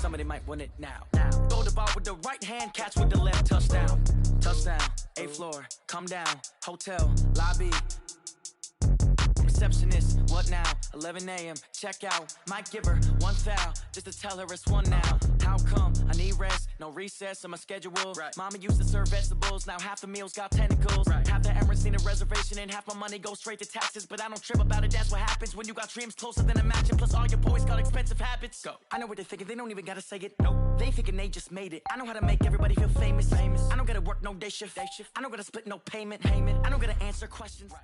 somebody might want it now. Throw the ball with the right hand, catch with the left, touchdown. Touchdown, 8th floor, come down, hotel, lobby. Receptionist, what now? 11 a.m., check out. Might give her one foul, just to tell her it's one now. How come? I need rest, no recess in my schedule. Right. Mama used to serve vegetables, now half the meals got tentacles. Right. Half the Emirates need a reservation and half my money goes straight to taxes. But I don't trip about it, that's what happens when you got dreams closer than a match. Plus all your boys got expensive habits. Go. I know what they're thinking, they don't even gotta say it. Nope. They thinking they just made it. I know how to make everybody feel famous. I don't gotta work no day shift. I don't gotta split no payment. I don't gotta answer questions. Right.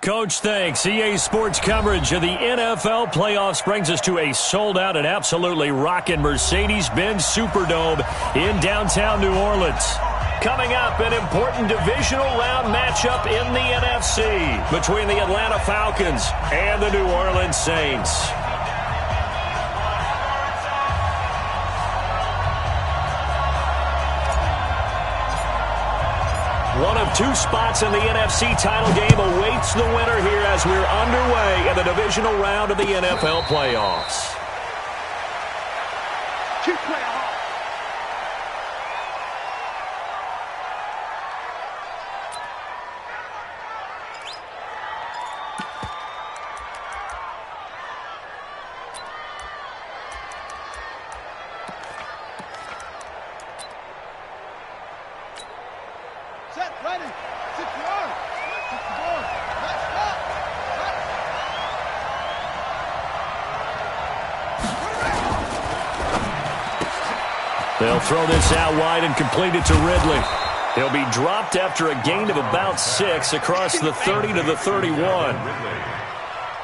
Coach, thanks. EA Sports coverage of the NFL playoffs brings us to a sold-out and absolutely rocking Mercedes-Benz Superdome in downtown New Orleans. Coming up, an important divisional round matchup in the NFC between the Atlanta Falcons and the New Orleans Saints. One of two spots in the NFC title game awaits the winner here as we're underway in the divisional round of the NFL playoffs. They'll throw this out wide and complete it to Ridley. He'll be dropped after a gain of about 6 across the 30 to the 31.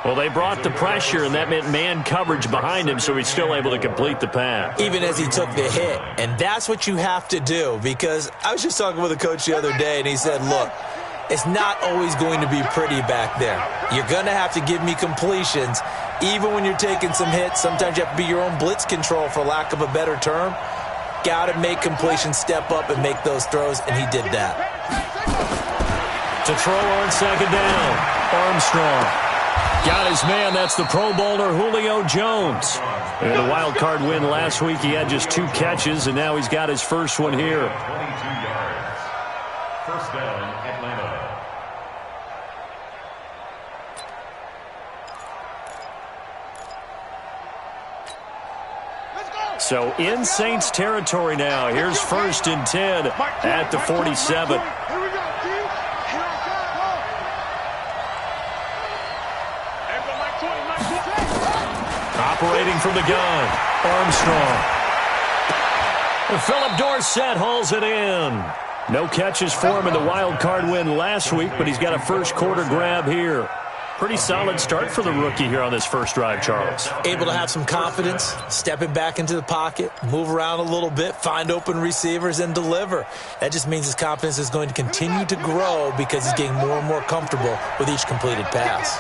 Well, they brought the pressure, and that meant man coverage behind him, so he's still able to complete the pass. Even as he took the hit. And that's what you have to do, because I was just talking with a coach the other day, and he said, look, it's not always going to be pretty back there. You're going to have to give me completions. Even when you're taking some hits, sometimes you have to be your own blitz control, for lack of a better term. Got to make completions, step up, and make those throws, and he did that. To throw on second down, Armstrong. Got his man. That's the Pro Bowler Julio Jones. In a wild card win last week, he had just 2 catches, and now he's got his first one here. 22 yards. First down, Atlanta. So in Saints territory now. Here's 1st and 10 at the 47. Operating from the gun, Armstrong. Philip Dorsett hauls it in. No catches for him in the wild card win last week, but he's got a first quarter grab here. Pretty solid start for the rookie here on this first drive, Charles. Able to have some confidence, stepping back into the pocket, move around a little bit, find open receivers, and deliver. That just means his confidence is going to continue to grow because he's getting more and more comfortable with each completed pass.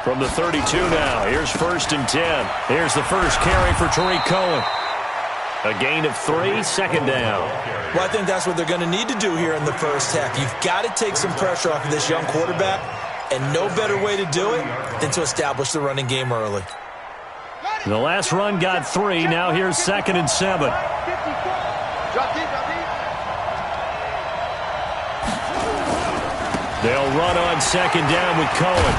From the 32 now, here's 1st and 10. Here's the first carry for Tariq Cohen. A gain of 3, second down. Well, I think that's what they're going to need to do here in the first half. You've got to take some pressure off of this young quarterback. And no better way to do it than to establish the running game early. The last run got 3. Now here's 2nd and 7. They'll run on second down with Cohen.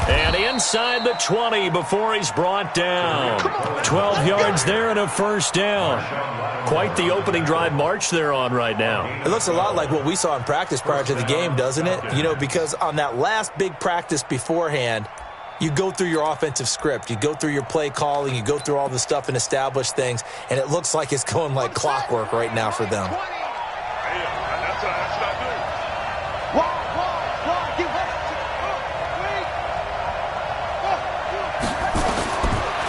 And inside the 20 before he's brought down. 12 yards there and a first down. Quite the opening drive march they're on right now. It looks a lot like what we saw in practice prior to the game, doesn't it? You know, because on that last big practice beforehand, you go through your offensive script. You go through your play calling. You go through all the stuff and establish things. And it looks like it's going like clockwork right now for them.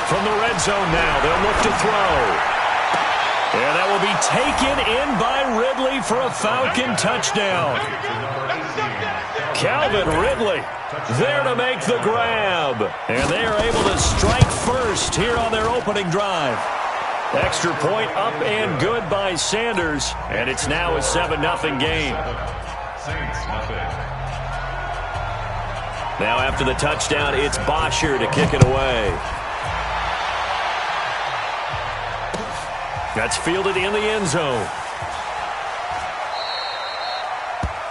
From the red zone now, they'll look to throw. And that will be taken in by Ridley for a Falcon touchdown. Calvin Ridley there to make the grab. And they are able to strike first here on their opening drive. Extra point up and good by Sanders. And it's now a 7-0 game. Now after the touchdown, it's Bosher to kick it away. That's fielded in the end zone.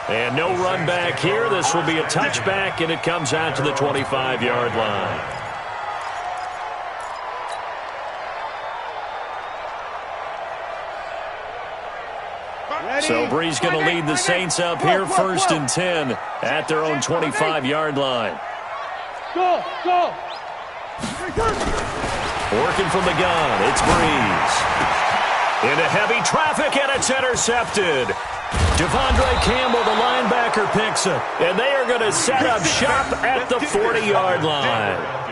And no run back here. This will be a touchback, and it comes out to the 25-yard line. So Bree's going to lead the Saints up here, 1st and 10 at their own 25-yard line. Go! Working from the gun, it's Breeze. Into heavy traffic, and it's intercepted. Devondre Campbell, the linebacker, picks it. And they are going to set up shop at the 40-yard line.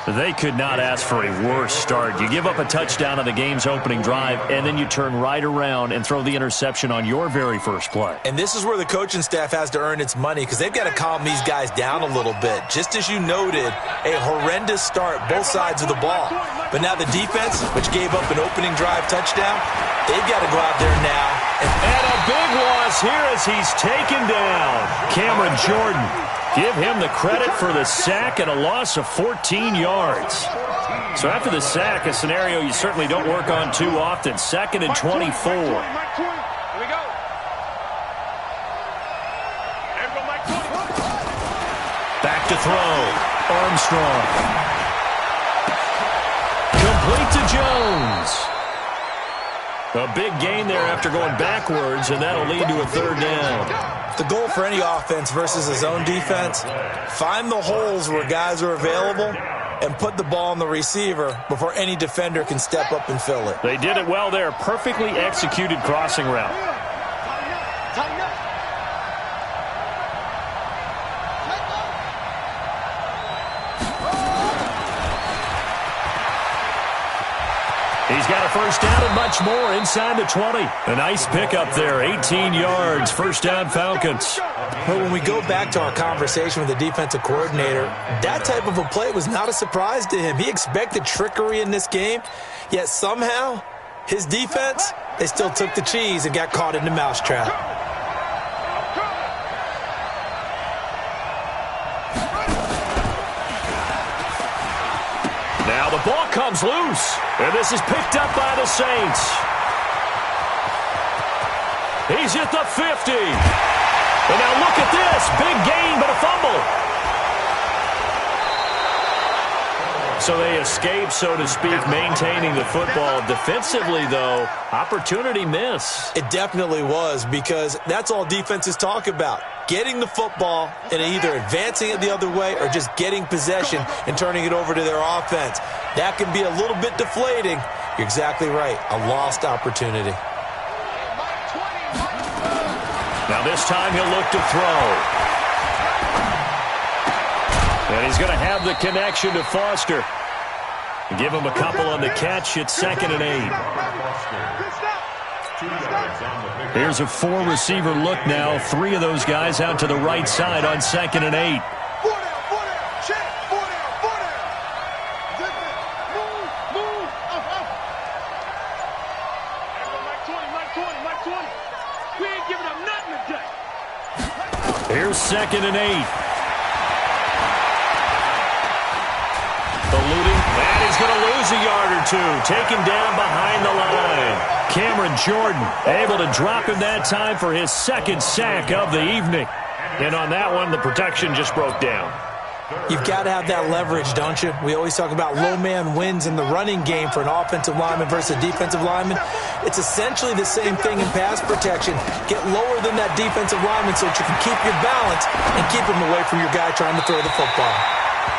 They could not ask for a worse start. You give up a touchdown on the game's opening drive, and then you turn right around and throw the interception on your very first play. And this is where the coaching staff has to earn its money, because they've got to calm these guys down a little bit. Just as you noted, a horrendous start, both sides of the ball. But now the defense, which gave up an opening drive touchdown, they've got to go out there now. And a big loss here as he's taken down. Cameron Jordan. Give him the credit for the sack and a loss of 14 yards. So after the sack, a scenario you certainly don't work on too often. 2nd and 24. Here we go. Back to throw. Armstrong. Complete to Jones. A big gain there after going backwards, and that'll lead to a 3rd down. The goal for any offense versus a zone defense, find the holes where guys are available and put the ball on the receiver before any defender can step up and fill it. They did it well there. Perfectly executed crossing route. He's got a 1st down and much more inside the 20. A nice pickup there, 18 yards, 1st down Falcons. But when we go back to our conversation with the defensive coordinator, that type of a play was not a surprise to him. He expected trickery in this game, yet somehow his defense, they still took the cheese and got caught in the mousetrap. Now the ball comes loose, and this is picked up by the Saints. He's at the 50. And now look at this. Big gain, but a fumble. So they escape, so to speak, maintaining the football. Defensively, though, opportunity miss. It definitely was, because that's all defenses talk about. Getting the football and either advancing it the other way or just getting possession and turning it over to their offense. That can be a little bit deflating. You're exactly right. A lost opportunity. Now this time he'll look to throw. And he's going to have the connection to Foster. Give him a couple on the catch. It's 2nd and 8. Here's a 4-receiver look now. 3 of those guys out to the right side on 2nd and 8. Here's 2nd and 8. Eluding, and he's going to lose a yard or 2. Taken down behind the line. Cameron Jordan able to drop him that time for his 2nd sack of the evening. And on that one, the protection just broke down. You've got to have that leverage, don't you? We always talk about low man wins in the running game for an offensive lineman versus a defensive lineman. It's essentially the same thing in pass protection. Get lower than that defensive lineman so that you can keep your balance and keep him away from your guy trying to throw the football.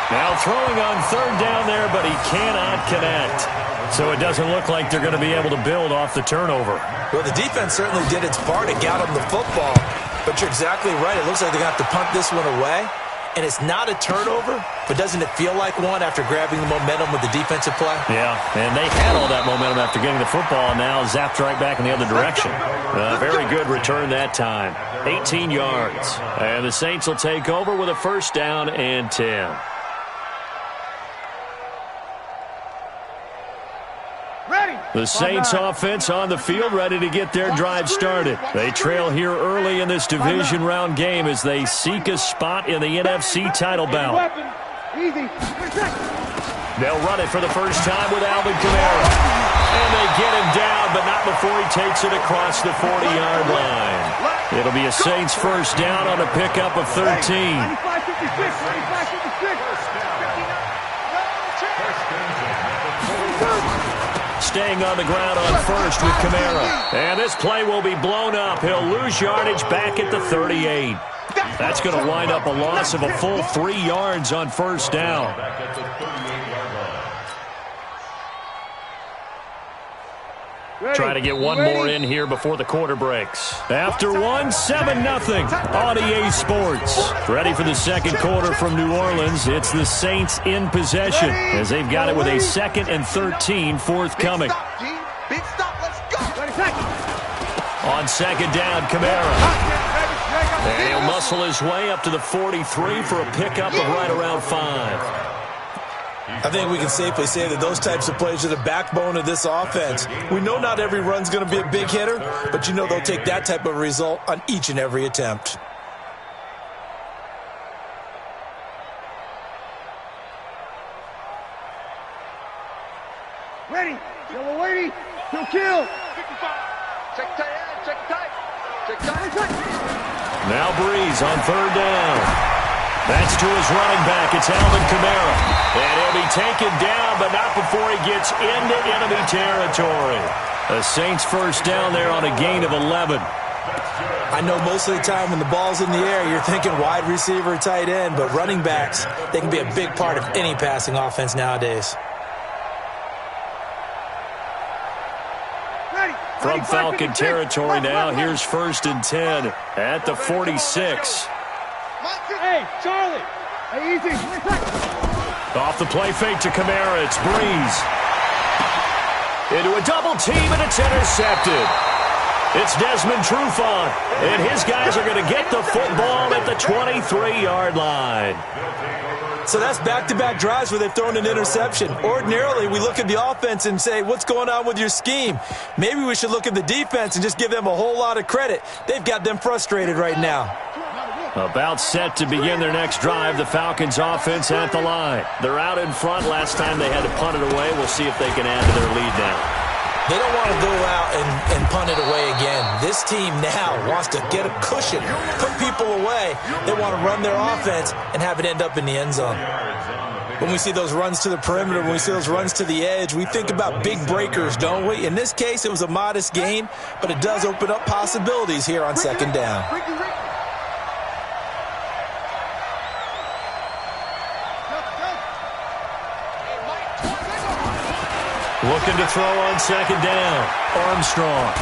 Now throwing on 3rd down there, but he cannot connect. So it doesn't look like they're going to be able to build off the turnover. Well, the defense certainly did its part. It got him the football. But you're exactly right. It looks like they're going to have to punt this one away. And it's not a turnover, but doesn't it feel like one after grabbing the momentum with the defensive play? Yeah, and they had all that momentum after getting the football, and now zapped right back in the other direction. Very good return that time. 18 yards. And the Saints will take over with a 1st down and 10. The Saints offense on the field, ready to get their drive started. They trail here early in this division round game as they seek a spot in the NFC title bout. They'll run it for the first time with Alvin Kamara. And they get him down, but not before he takes it across the 40-yard line. It'll be a Saints first down on a pickup of 13. Staying on the ground on first with Kamara. And this play will be blown up. He'll lose yardage back at the 38. That's going to wind up a loss of a full 3 yards on first down. Trying to get one more in here before the quarter breaks. After one, 7-0 on EA Sports. Ready for the second quarter from New Orleans. It's the Saints in possession as they've got it with a 2nd and 13 forthcoming. Big stop, let's go. On second down, Kamara. And he'll muscle his way up to the 43 for a pickup of right around 5. I think we can safely say that those types of plays are the backbone of this offense. We know not every run's going to be a big hitter, but you know they'll take that type of result on each and every attempt. Ready, yellow lady, kill. Check tight. Now Breeze on third down. That's to his running back. It's Alvin Kamara. And he'll be taken down, but not before he gets into enemy territory. A Saints first down there on a gain of 11. I know most of the time when the ball's in the air, you're thinking wide receiver, tight end, but running backs, they can be a big part of any passing offense nowadays. From Falcon territory now, here's 1st and 10 at the 46. Hey, Charlie. Hey, easy. Off the play fake to Kamara, it's Breeze. Into a double team, and it's intercepted. It's Desmond Trufant, and his guys are going to get the football at the 23-yard line. So that's back-to-back drives where they've thrown an interception. Ordinarily, we look at the offense and say, what's going on with your scheme? Maybe we should look at the defense and just give them a whole lot of credit. They've got them frustrated right now. About set to begin their next drive, the Falcons offense at the line. They're out in front. Last time they had to punt it away. We'll see if they can add to their lead now. They don't want to go out and punt it away again. This team now wants to get a cushion, put people away. They want to run their offense and have it end up in the end zone. When we see those runs to the perimeter, when we see those runs to the edge, we think about big breakers, don't we? In this case, it was a modest gain, but it does open up possibilities here on second down. Looking to throw on second down. Armstrong.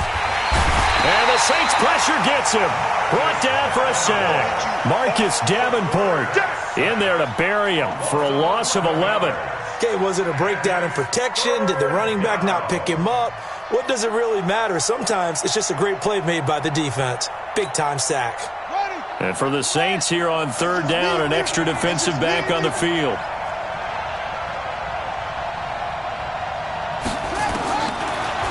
And the Saints pressure gets him. Brought down for a sack. Marcus Davenport in there to bury him for a loss of 11. Okay, was it a breakdown in protection? Did the running back not pick him up? What does it really matter? Sometimes it's just a great play made by the defense. Big-time sack. And for the Saints here on third down, an extra defensive back on the field.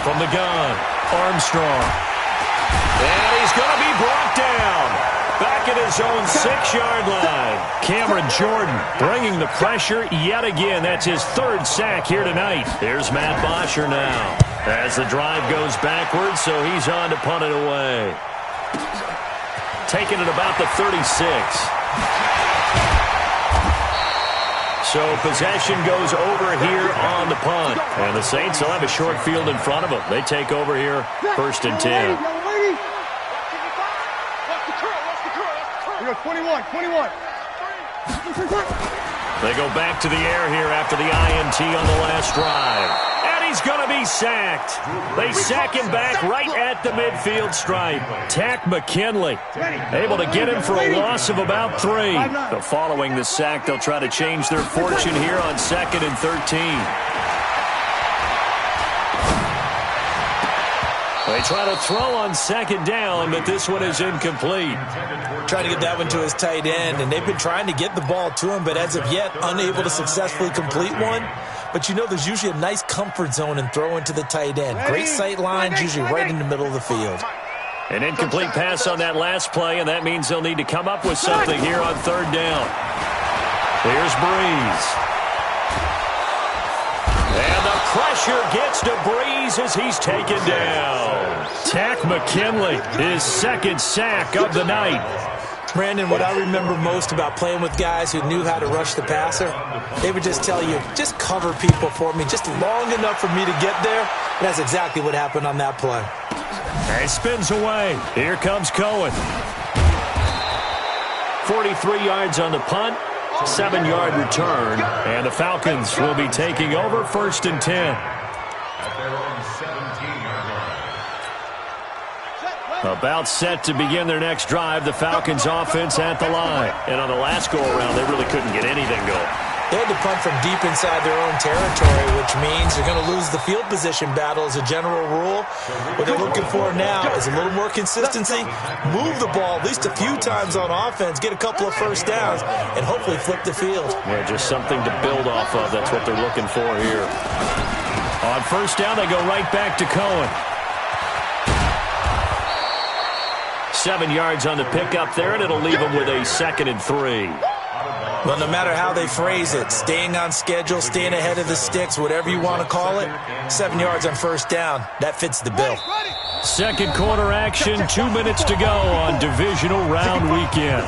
From the gun, Armstrong. And he's going to be brought down. Back at his own 6-yard line. Cameron Jordan bringing the pressure yet again. That's his 3rd sack here tonight. Here's Matt Bosher now. As the drive goes backwards, so he's on to punt it away. Taking it about the 36. So possession goes over here on the punt. And the Saints will have a short field in front of them. They take over here, 1st and 10. 21. They go back to the air here after the INT on the last drive. And he's going to be sacked. They sack him back right at the midfield stripe. Tack McKinley able to get him for a loss of about 3. But following the sack, they'll try to change their fortune here on 2nd and 13. They try to throw on second down, but this one is incomplete. Trying to get that one to his tight end, and they've been trying to get the ball to him, but as of yet, unable to successfully complete one. But you know there's usually a nice comfort zone in throwing to the tight end. Great sight lines, usually right in the middle of the field. An incomplete pass on that last play, and that means they'll need to come up with something here on third down. Here's Breeze. And the pressure gets to Breeze as he's taken down. Tack McKinley, his second sack of the night. Brandon, what I remember most about playing with guys who knew how to rush the passer, they would just tell you, just cover people for me, just long enough for me to get there. And that's exactly what happened on that play. And spins away. Here comes Cohen. 43 yards on the punt, 7-yard return, and the Falcons will be taking over 1st and 10. About set to begin their next drive, the Falcons offense at the line. And on the last go-around, they really couldn't get anything going. They had to punt from deep inside their own territory, which means they're going to lose the field position battle as a general rule. What they're looking for now is a little more consistency, move the ball at least a few times on offense, get a couple of first downs, and hopefully flip the field. Yeah, just something to build off of. That's what they're looking for here. On 1st down, they go right back to Cohen. 7 yards on the pickup there, and it'll leave them with a 2nd and 3. Well, no matter how they phrase it, staying on schedule, staying ahead of the sticks, whatever you want to call it, 7 yards on 1st down, that fits the bill. Second quarter action, 2 minutes to go on divisional round weekend.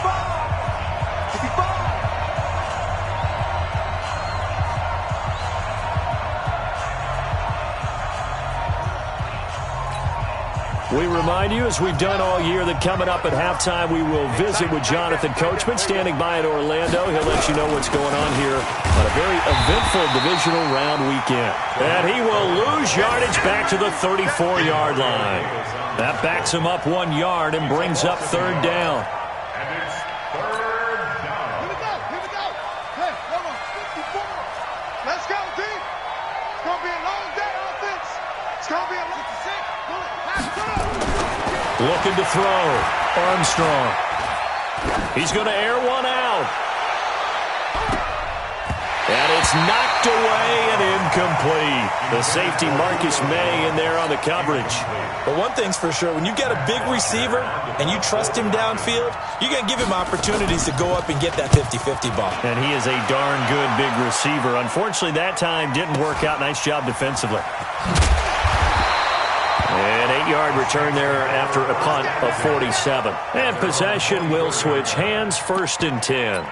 We remind you, as we've done all year, that coming up at halftime, we will visit with Jonathan Coachman, standing by in Orlando. He'll let you know what's going on here on a very eventful divisional round weekend. And he will lose yardage back to the 34-yard line. That backs him up 1 yard and brings up 3rd down. And it's 3rd down. Here we go. Hey, hold on. 54. Let's go, team. It's going to be a long day offense. It's going to be a long day. Looking to throw. Armstrong. He's going to air one out. And it's knocked away and incomplete. The safety Marcus May in there on the coverage. But one thing's for sure, when you get a big receiver and you trust him downfield, you're going to give him opportunities to go up and get that 50-50 ball. And he is a darn good big receiver. Unfortunately, that time didn't work out. Nice job defensively. An 8-yard return there after a punt of 47. And possession will switch hands, 1st and 10.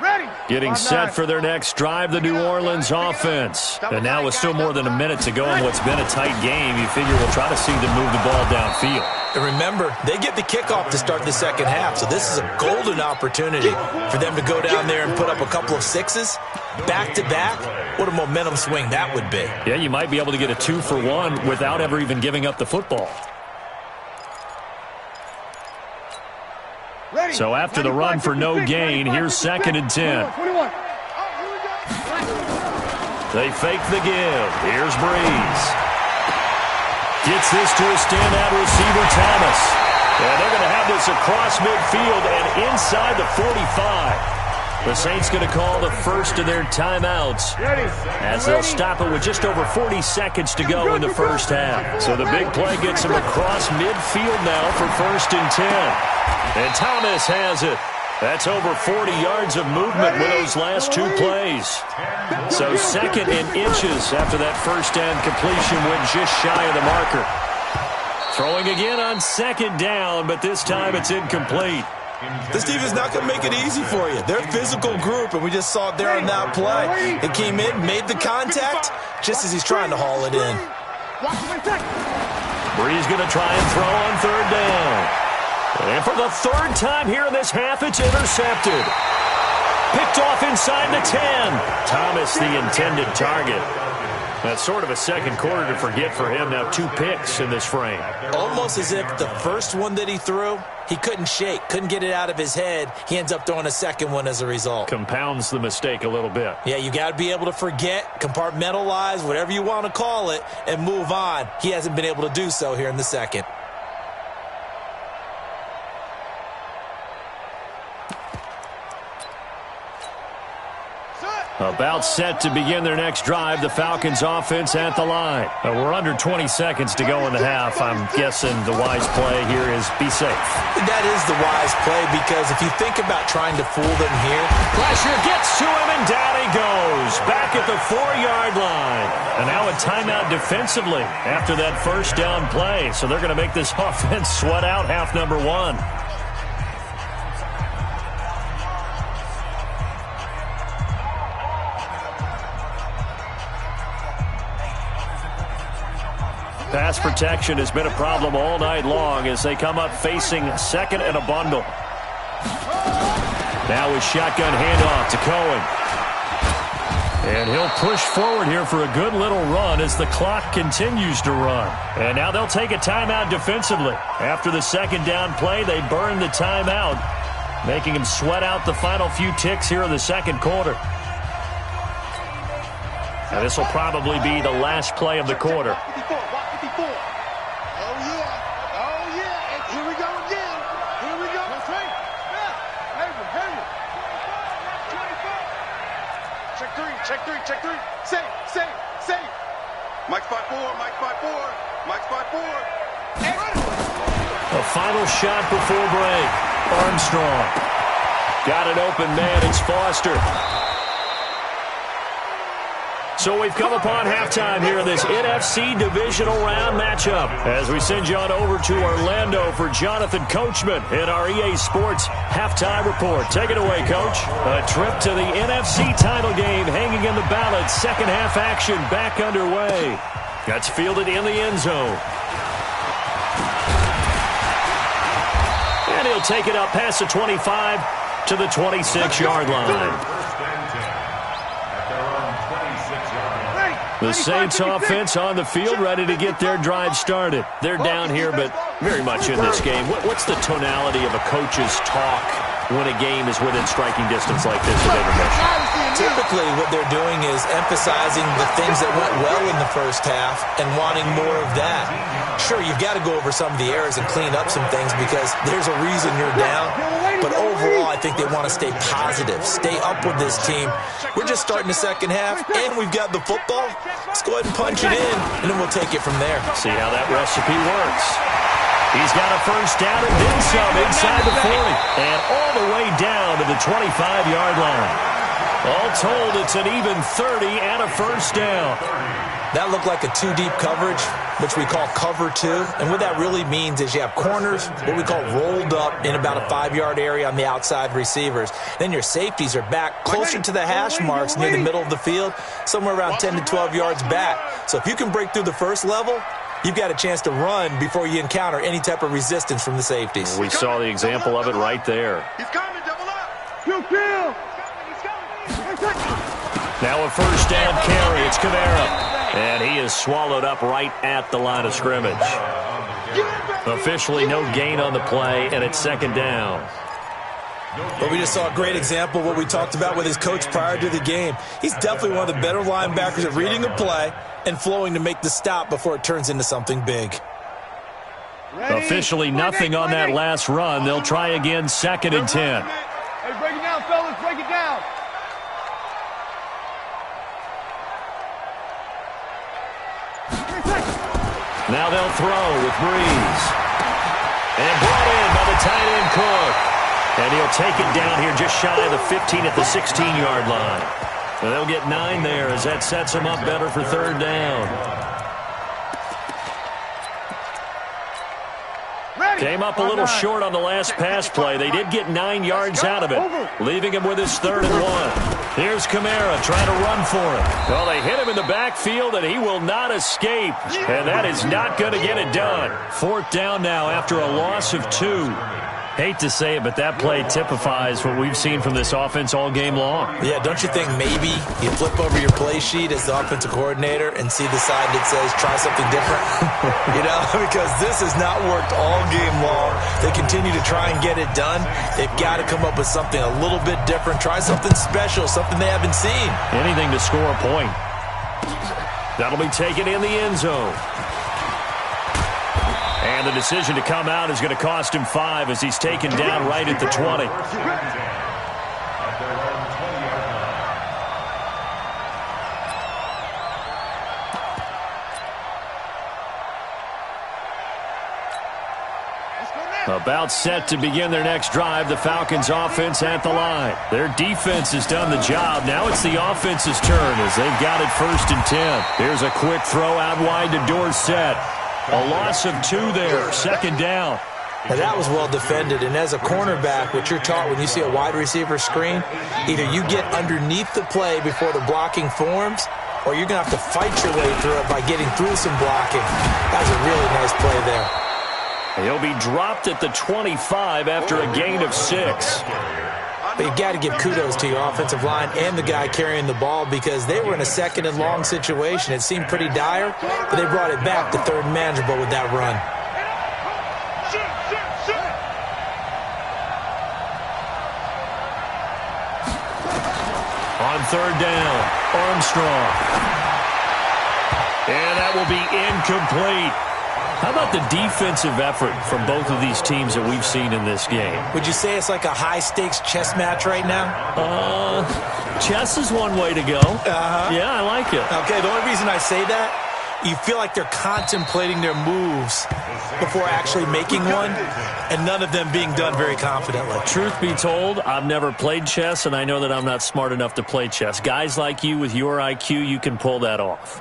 Ready. Getting set for their next drive, the New Orleans offense. And now with still more than a minute to go in what's been a tight game, you figure we'll try to see them move the ball downfield. And remember, they get the kickoff to start the second half, so this is a golden opportunity for them to go down there and put up a couple of sixes back-to-back. What a momentum swing that would be. Yeah, you might be able to get a 2-for-1 without ever even giving up the football. So after the run for no gain, here's 2nd and 10. They fake the give. Here's Breeze. Gets this to a standout receiver, Thomas. And they're going to have this across midfield and inside the 45. The Saints going to call the first of their timeouts as they'll stop it with just over 40 seconds to go in the first half. So the big play gets them across midfield now for 1st and 10. And Thomas has it. That's over 40 yards of movement with those last 2 plays. So 2nd and inches after that first down completion went just shy of the marker. Throwing again on 2nd down, but this time it's incomplete. This team is not going to make it easy for you. They're a physical group, and we just saw it there on that play. It came in, made the contact, just as he's trying to haul it in. Breeze going to try and throw on 3rd down. And for the 3rd time here in this half, it's intercepted. Picked off inside the 10. Thomas, the intended target. That's sort of a second quarter to forget for him. Now 2 picks in this frame. Almost as if the first one that he threw, he couldn't shake, couldn't get it out of his head. He ends up throwing a second one as a result. Compounds the mistake a little bit. Yeah, you got to be able to forget, compartmentalize, whatever you want to call it, and move on. He hasn't been able to do so here in the second. About set to begin their next drive, the Falcons offense at the line. We're under 20 seconds to go in the half. I'm guessing the wise play here is be safe. That is the wise play because if you think about trying to fool them here. Pressure gets to him and down he goes. Back at the 4-yard line. And now a timeout defensively after that first down play. So they're going to make this offense sweat out half number 1. Pass protection has been a problem all night long as they come up facing second and a bundle. Now with shotgun handoff to Cohen. And he'll push forward here for a good little run as the clock continues to run. And now they'll take a timeout defensively. After the second down play, they burn the timeout, making him sweat out the final few ticks here in the second quarter. Now this will probably be the last play of the quarter. Check three. Safe. Mike's 5-4. Mike's 5-4. A final shot before break. Armstrong. Got an open man. It's Foster. So we've come upon halftime here in this NFC divisional round matchup as we send you on over to Orlando for Jonathan Coachman in our EA Sports halftime report. Take it away, Coach. A trip to the NFC title game hanging in the balance. Second half action back underway. That's fielded in the end zone. And he'll take it up past the 25 to the 26-yard line. The Saints offense on the field, ready to get their drive started. They're down here, but very much in this game. What's the tonality of a coach's talk when a game is within striking distance like this with intermission? Typically, what they're doing is emphasizing the things that went well in the first half and wanting more of that. Sure, you've got to go over some of the errors and clean up some things because there's a reason you're down. But overall, I think they want to stay positive, stay up with this team. We're just starting the second half, and we've got the football. Let's go ahead and punch it in, and then we'll take it from there. See how that recipe works. He's got a first down and then some inside the 40. And all the way down to the 25-yard line. All told, it's an even 30 and a first down. That looked like a two-deep coverage, which we call cover two. And what that really means is you have corners, what we call rolled up in about a 5-yard area on the outside receivers. Then your safeties are back closer to the hash marks near the middle of the field, somewhere around 10 to 12 yards back. So if you can break through the first level, you've got a chance to run before you encounter any type of resistance from the safeties. We saw the example of it right there. He's coming, double up. Kill. Now a first down carry. It's Kamara. And he is swallowed up right at the line of scrimmage. Officially no gain on the play, and it's second down. But we just saw a great example of what we talked about with his coach prior to the game. He's definitely one of the better linebackers at reading a play and flowing to make the stop before it turns into something big. Officially nothing on that last run. They'll try again, second and 10. Hey, break it down, fellas. Break it down. Now they'll throw with Breeze. And brought in by the tight end Cook. And he'll take it down here just shy of the 15 at the 16-yard line. And they'll get 9 there as that sets him up better for third down. Came up a little short on the last pass play. They did get 9 yards out of it, leaving him with his 3rd and 1. Here's Kamara trying to run for it. Well, they hit him in the backfield, and he will not escape. And that is not going to get it done. 4th down now after a loss of 2. Hate to say it, but that play typifies what we've seen from this offense all game long. Yeah, don't you think maybe you flip over your play sheet as the offensive coordinator and see the side that says try something different? Because this has not worked all game long. They continue to try and get it done. They've got to come up with something a little bit different. Try something special, something they haven't seen. Anything to score a point. That'll be taken in the end zone. And the decision to come out is going to cost him 5 as he's taken down right at the 20. About set to begin their next drive, the Falcons offense at the line. Their defense has done the job. Now it's the offense's turn as they've got it 1st and 10. Here's a quick throw out wide to Dorsett. A loss of 2 there, 2nd down. Now that was well defended, and as a cornerback, what you're taught when you see a wide receiver screen, either you get underneath the play before the blocking forms, or you're going to have to fight your way through it by getting through some blocking. That was a really nice play there. He'll be dropped at the 25 after a gain of 6. But you've got to give kudos to your offensive line and the guy carrying the ball because they were in a 2nd and long situation. It seemed pretty dire, but they brought it back to 3rd and manageable with that run. On 3rd down, Armstrong. And that will be incomplete. How about the defensive effort from both of these teams that we've seen in this game? Would you say it's like a high-stakes chess match right now? Chess is one way to go. Yeah, I like it. Okay, the only reason I say that, you feel like they're contemplating their moves before actually making one, and none of them being done very confidently. Truth be told, I've never played chess, and I know that I'm not smart enough to play chess. Guys like you with your IQ, you can pull that off.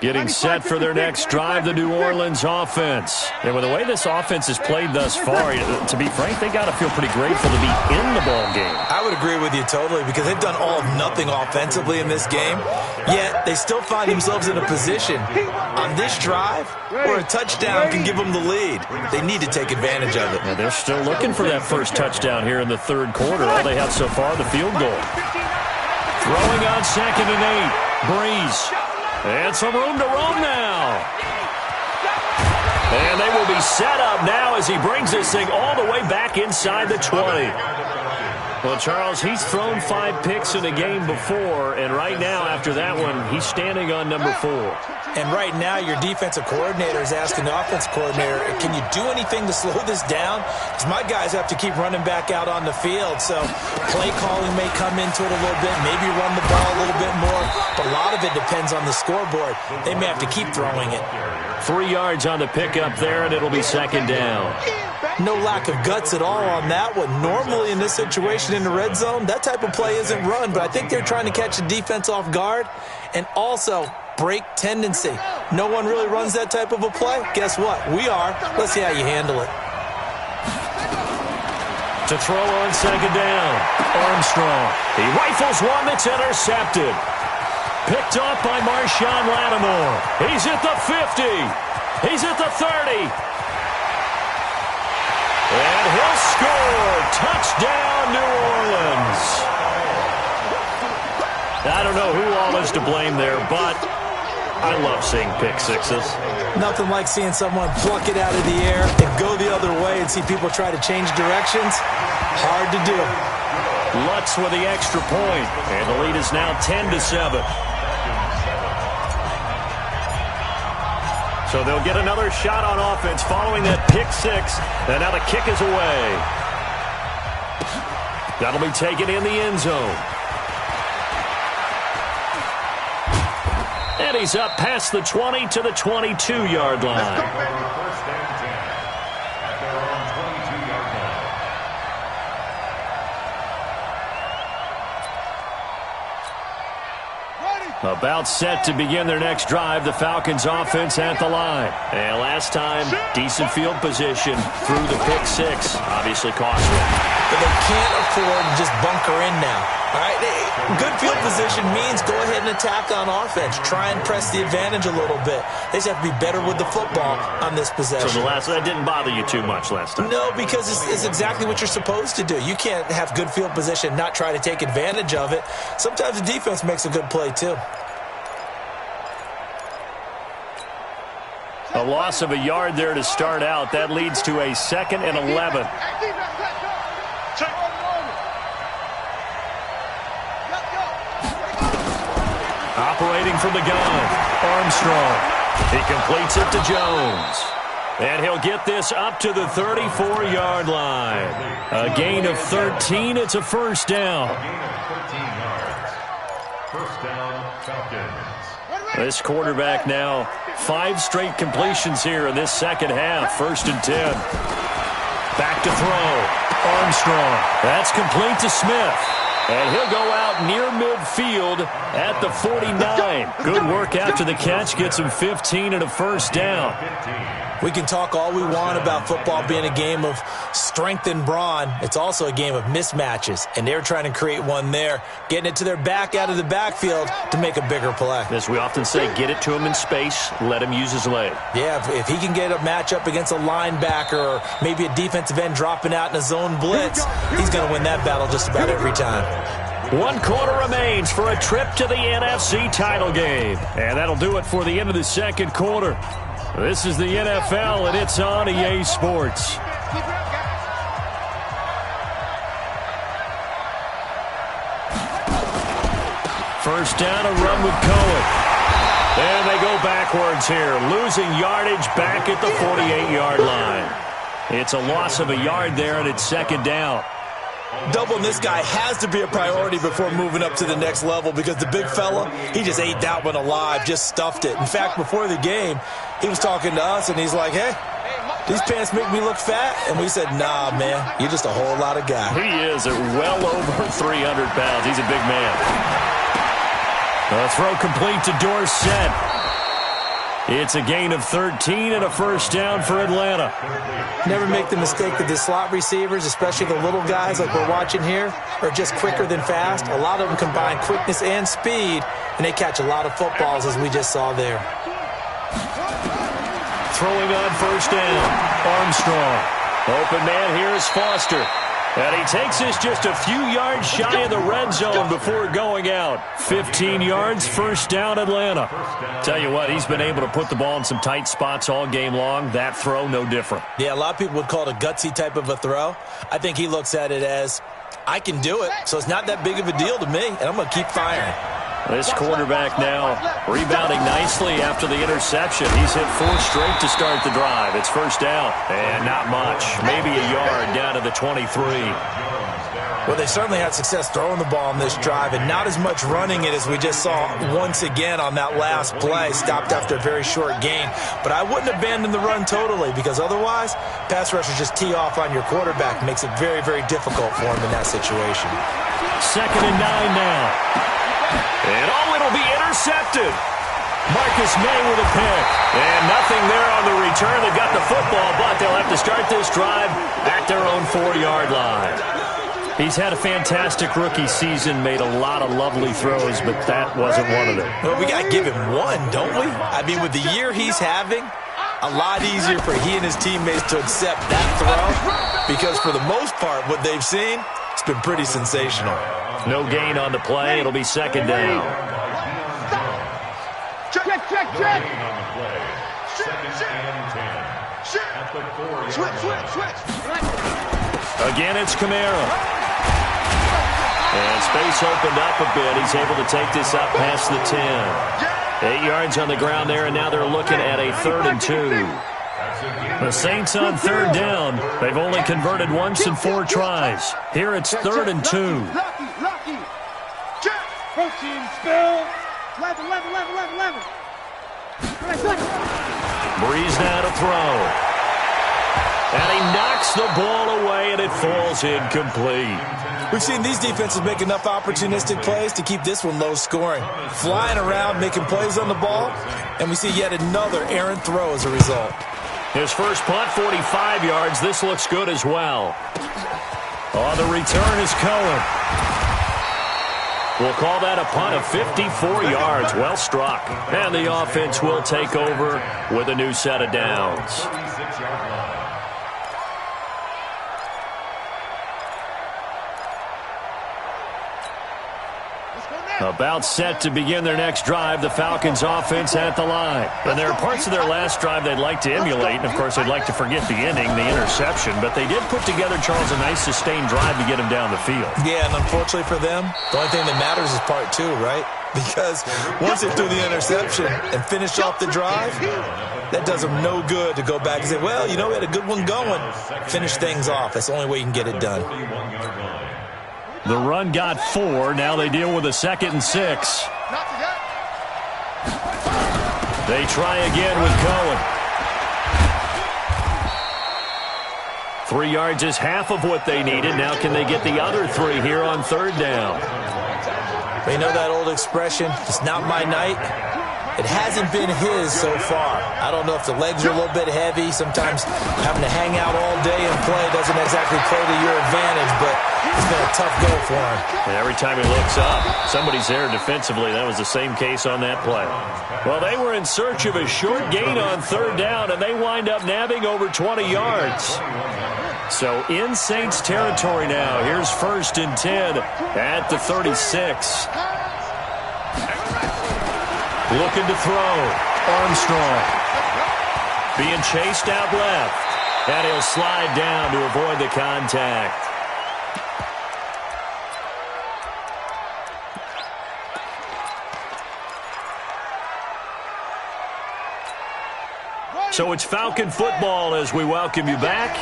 Getting set for their next drive, the New Orleans offense. And with the way this offense has played thus far, to be frank, they got to feel pretty grateful to be in the ball game. I would agree with you totally because they've done all of nothing offensively in this game, yet they still find themselves in a position on this drive where a touchdown can give them the lead. They need to take advantage of it. And they're still looking for that first touchdown here in the 3rd quarter. All they have so far, the field goal. Throwing on 2nd and 8. Breeze. And some room to roam now. And they will be set up now as he brings this thing all the way back inside the 20. Well, Charles, he's thrown 5 picks in a game before, and right now, after that one, he's standing on number 4. And right now, your defensive coordinator is asking the offensive coordinator, can you do anything to slow this down? Because my guys have to keep running back out on the field, so play calling may come into it a little bit, maybe run the ball a little bit more, but a lot of it depends on the scoreboard. They may have to keep throwing it. 3 yards on the pickup there, and it'll be 2nd down. No lack of guts at all on that one. Normally in this situation in the red zone, that type of play isn't run, but I think they're trying to catch the defense off guard and also break tendency. No one really runs that type of a play. Guess what? We are. Let's see how you handle it. To throw on 2nd down, Armstrong. He rifles one that's intercepted. Picked off by Marshawn Lattimore. He's at the 50. He's at the 30. And he'll score. Touchdown, New Orleans. I don't know who all is to blame there, but I love seeing pick sixes. Nothing like seeing someone pluck it out of the air and go the other way and see people try to change directions. Hard to do. Lutz with the extra point, and the lead is now 10-7. So they'll get another shot on offense following that pick six. And now the kick is away. That'll be taken in the end zone. And he's up past the 20 to the 22-yard line. About set to begin their next drive, the Falcons offense at the line. And last time, decent field position through the pick six. Obviously costly. But they can't afford to just bunker in now. All right, good field position means go ahead and attack on offense. Try and press the advantage a little bit. They just have to be better with the football on this possession. So that didn't bother you too much last time? No, because it's exactly what you're supposed to do. You can't have good field position and not try to take advantage of it. Sometimes the defense makes a good play, too. A loss of a yard there to start out. That leads to a 2nd and 11. Operating from the gun, Armstrong. He completes it to Jones. And he'll get this up to the 34-yard line. A gain of 13. It's a first down. A gain of 13 yards. First down, Falcons. This quarterback now 5 straight completions here in this second half. 1st and 10. Back to throw. Armstrong. That's complete to Smith. And he'll go out near midfield at the 49. Good work after the catch. Gets him 15 and a first down. We can talk all we want about football being a game of strength and brawn. It's also a game of mismatches, and they're trying to create one there, getting it to their back out of the backfield to make a bigger play. As we often say, get it to him in space, let him use his leg. Yeah, if he can get a matchup against a linebacker or maybe a defensive end dropping out in a zone blitz, he's going to win that battle just about every time. 1 quarter remains for a trip to the NFC title game. And that'll do it for the end of the second quarter. This is the NFL, and it's on EA Sports. First down, a run with Cohen. And they go backwards here, losing yardage back at the 48-yard line. It's a loss of a yard there, and it's 2nd down. Doubling this guy has to be a priority before moving up to the next level because the big fella, he just ate that one alive, just stuffed it. In fact, before the game, he was talking to us, and he's like, hey, these pants make me look fat? And we said, nah, man, you're just a whole lot of guy. He is at well over 300 pounds. He's a big man. A throw complete to Dorsett. It's a gain of 13 and a first down for Atlanta. Never make the mistake that the slot receivers, especially the little guys like we're watching here, are just quicker than fast. A lot of them combine quickness and speed, and they catch a lot of footballs, as we just saw there. Throwing on first down, Armstrong. Open man here is Foster. And he takes this just a few yards shy of the red zone before going out. 15 yards, first down, Atlanta. Tell you what, he's been able to put the ball in some tight spots all game long. That throw, no different. Yeah, a lot of people would call it a gutsy type of a throw. I think he looks at it as, I can do it, so it's not that big of a deal to me, and I'm going to keep firing. This quarterback now rebounding nicely after the interception. He's hit 4 straight to start the drive. It's first down, and not much. Maybe a yard down to the 23. Well, they certainly had success throwing the ball on this drive, and not as much running it as we just saw once again on that last play. Stopped after a very short gain. But I wouldn't abandon the run totally, because otherwise, pass rushers just tee off on your quarterback. Makes it very, very difficult for him in that situation. 2nd and 9 now. And it'll be intercepted. Marcus May with a pick. And nothing there on the return. They got the football, but they'll have to start this drive at their own 4-yard line. He's had a fantastic rookie season, made a lot of lovely throws, but that wasn't one of them. Well, we got to give him one, don't we? I mean, with the year he's having, a lot easier for he and his teammates to accept that throw, because for the most part, what they've seen, it's been pretty sensational. No gain on the play. It'll be 2nd down. Check. Switch. Again, it's Kamara. And space opened up a bit. He's able to take this up past the 10. 8 yards on the ground there, and now they're looking at a 3rd and 2. The Saints on 3rd down. They've only converted once in 4 tries. Here it's 3rd and 2. Lucky. Check. Protein spill. 11. Breeze now to throw. And he knocks the ball away, and it falls incomplete. We've seen these defenses make enough opportunistic plays to keep this one low scoring. Flying around, making plays on the ball, and we see yet another errant throw as a result. His first punt, 45 yards. This looks good as well. On the return is Cohen. We'll call that a punt of 54 yards. Well struck. And the offense will take over with a new set of downs. About set to begin their next drive, the Falcons offense at the line. And there are parts of their last drive they'd like to emulate, and of course they'd like to forget the inning, the interception, but they did put together, Charles, a nice sustained drive to get him down the field. Yeah, and unfortunately for them, the only thing that matters is part 2, right? Because once they threw the interception and finished off the drive, that does them no good to go back and say, well, you know, we had a good one going. Finish things off. That's the only way you can get it done. The run got 4. Now they deal with a 2nd and 6. They try again with Cohen. 3 yards is half of what they needed. Now can they get the other 3 here on 3rd down? You know that old expression, it's not my night? It hasn't been his so far. I don't know if the legs are a little bit heavy. Sometimes having to hang out all day and play doesn't exactly play to your advantage, but it's been a tough go for him. And every time he looks up, somebody's there defensively. That was the same case on that play. Well, they were in search of a short gain on 3rd down, and they wind up nabbing over 20 yards. So in Saints territory now. Here's 1st and 10 at the 36. Looking to throw. Armstrong. Being chased out left. And he'll slide down to avoid the contact. So it's Falcon football as we welcome you back.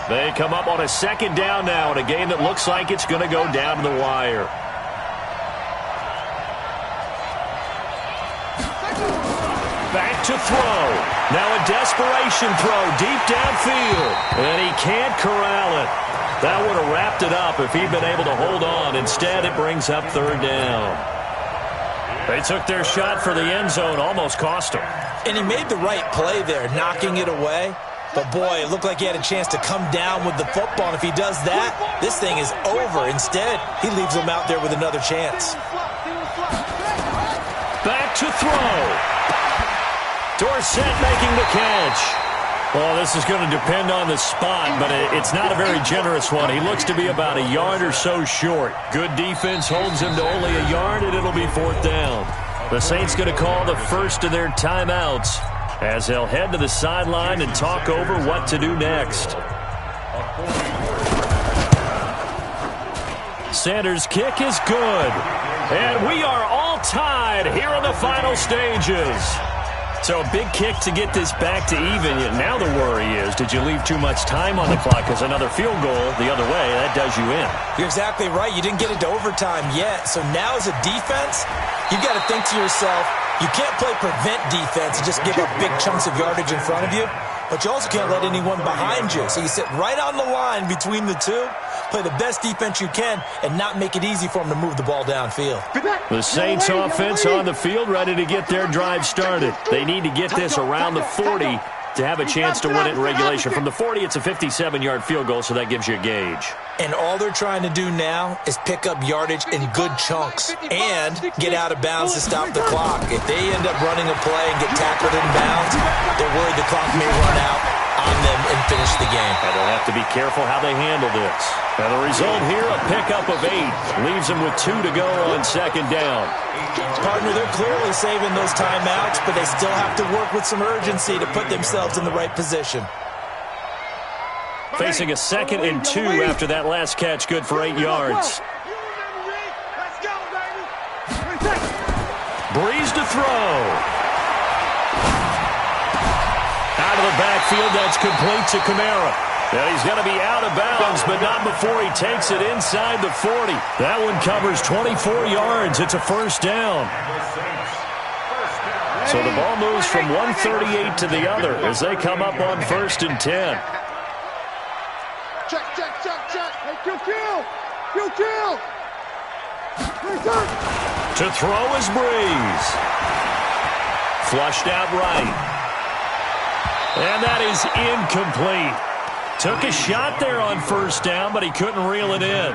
They come up on a 2nd down now in a game that looks like it's going to go down to the wire. Back to throw. Now a desperation throw deep downfield. And he can't corral it. That would have wrapped it up if he'd been able to hold on. Instead, it brings up 3rd down. They took their shot for the end zone, almost cost him. And he made the right play there, knocking it away. But, boy, it looked like he had a chance to come down with the football. And if he does that, this thing is over. Instead, he leaves him out there with another chance. Back to throw. Dorsett making the catch. Well, this is going to depend on the spot, but it's not a very generous one. He looks to be about a yard or so short. Good defense holds him to only a yard, and it'll be 4th down. The Saints going to call the first of their timeouts as they'll head to the sideline and talk over what to do next. Sanders' kick is good. And we are all tied here in the final stages. So a big kick to get this back to even. Now the worry is, did you leave too much time on the clock? Because another field goal the other way, that does you in. You're exactly right. You didn't get it to overtime yet. So now as a defense, you've got to think to yourself, you can't play prevent defense and just give up big chunks of yardage in front of you. But you also can't let anyone behind you. So you sit right on the line between the two, play the best defense you can, and not make it easy for them to move the ball downfield. The Saints offense on the field, ready to get their drive started. They need to get this around the 40 to have a chance to win it in regulation. From the 40, it's a 57-yard field goal, so that gives you a gauge. And all they're trying to do now is pick up yardage in good chunks and get out of bounds to stop the clock. If they end up running a play and get tackled in bounds, they're worried the clock may run out on them and finish the game. And they'll have to be careful how they handle this. And the result here, a pickup of 8. Leaves them with 2 to go on 2nd down. Partner, they're clearly saving those timeouts, but they still have to work with some urgency to put themselves in the right position. Facing a 2nd and 2 after that last catch, good for 8 yards. Breeze to throw. Out of the backfield, that's complete to Kamara. Now he's going to be out of bounds, but not before he takes it inside the 40. That one covers 24 yards. It's a 1st down. So the ball moves from 138 to the other as they come up on 1st and 10. Check, check, check, check. Hey, kill. To throw is Breeze. Flushed out right. And that is incomplete. Took a shot there on 1st down, but he couldn't reel it in.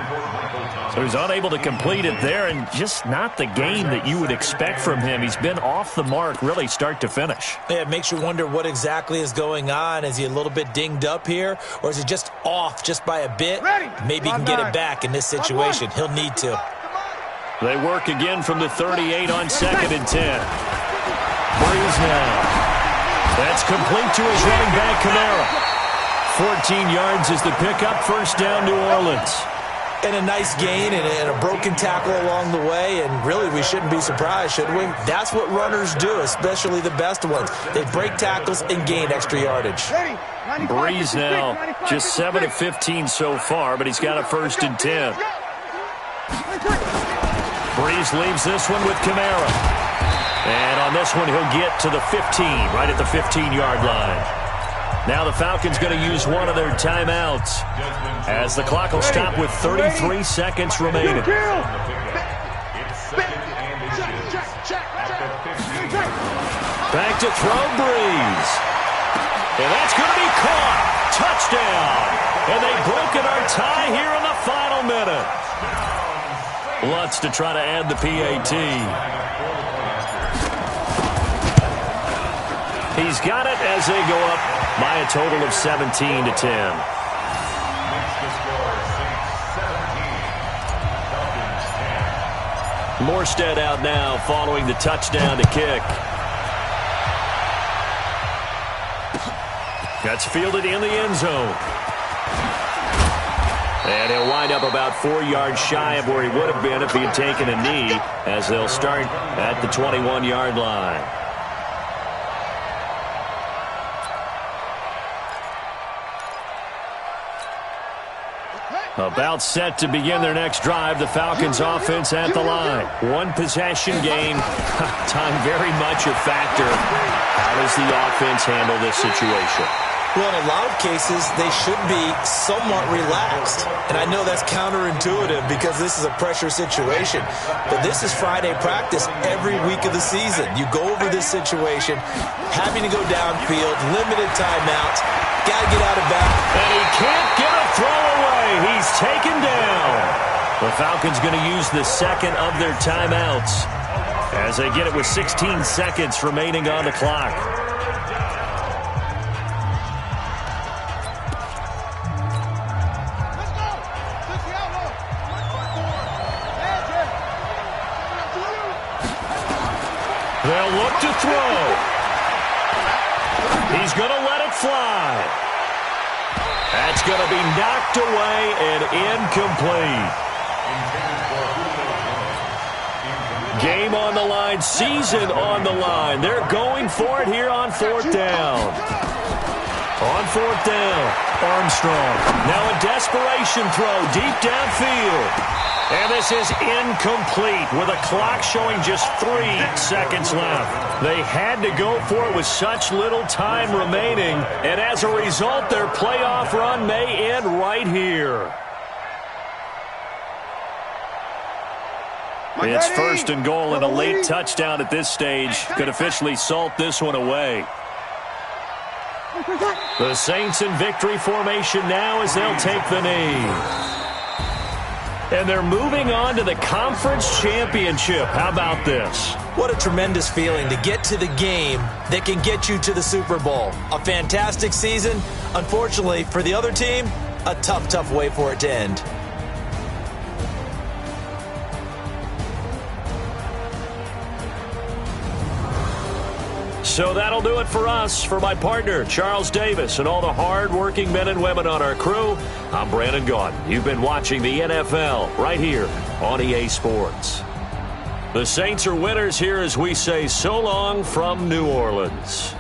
So he's unable to complete it there, and just not the game that you would expect from him. He's been off the mark really start to finish. Yeah, it makes you wonder what exactly is going on. Is he a little bit dinged up here, or is he just off just by a bit? Maybe he can get it back in this situation. He'll need to. They work again from the 38 on 2nd and 10. Breeze now. That's complete to his running back, Kamara. 14 yards is the pickup, 1st down, New Orleans. And a nice gain and a broken tackle along the way, and really we shouldn't be surprised, should we? That's what runners do, especially the best ones. They break tackles and gain extra yardage. Breeze now, just 7 of 15 so far, but he's got a 1st and 10. Breeze leaves this one with Kamara. And on this one, he'll get to the 15, right at the 15-yard line. Now the Falcons going to use one of their timeouts as the clock will stop with 33 seconds remaining. Back to throw, Breeze. And that's going to be caught. Touchdown. And they've broken our tie here in the final minute. Lutz to try to add the PAT. He's got it as they go up by a total of 17-10. Morstead out now following the touchdown to kick. That's fielded in the end zone. And he'll wind up about 4 yards shy of where he would have been if he had taken a knee, as they'll start at the 21-yard line. About set to begin their next drive, the Falcons offense at the line. One possession game. Time very much a factor. How does the offense handle this situation? Well, in a lot of cases, they should be somewhat relaxed. And I know that's counterintuitive because this is a pressure situation. But this is Friday practice every week of the season. You go over this situation, having to go downfield, limited timeouts, got to get out of bounds. And he can't get a throw away. He's taken down. The Falcons going to use the second of their timeouts as they get it with 16 seconds remaining on the clock. They'll look to throw. He's going to let it fly. That's going to be knocked away and incomplete. Game on the line, season on the line. They're going for it here on fourth down. On fourth down, Armstrong. Now a desperation throw deep downfield. And this is incomplete with a clock showing just 3 seconds left. They had to go for it with such little time remaining. And as a result, their playoff run may end right here. It's first and goal, and a late touchdown at this stage could officially salt this one away. The Saints in victory formation now as they'll take the knee. And they're moving on to the conference championship. How about this? What a tremendous feeling to get to the game that can get you to the Super Bowl. A fantastic season. Unfortunately, for the other team, a tough, tough way for it to end. So that'll do it for us. For my partner, Charles Davis, and all the hard-working men and women on our crew, I'm Brandon Gaudin. You've been watching the NFL right here on EA Sports. The Saints are winners here as we say so long from New Orleans.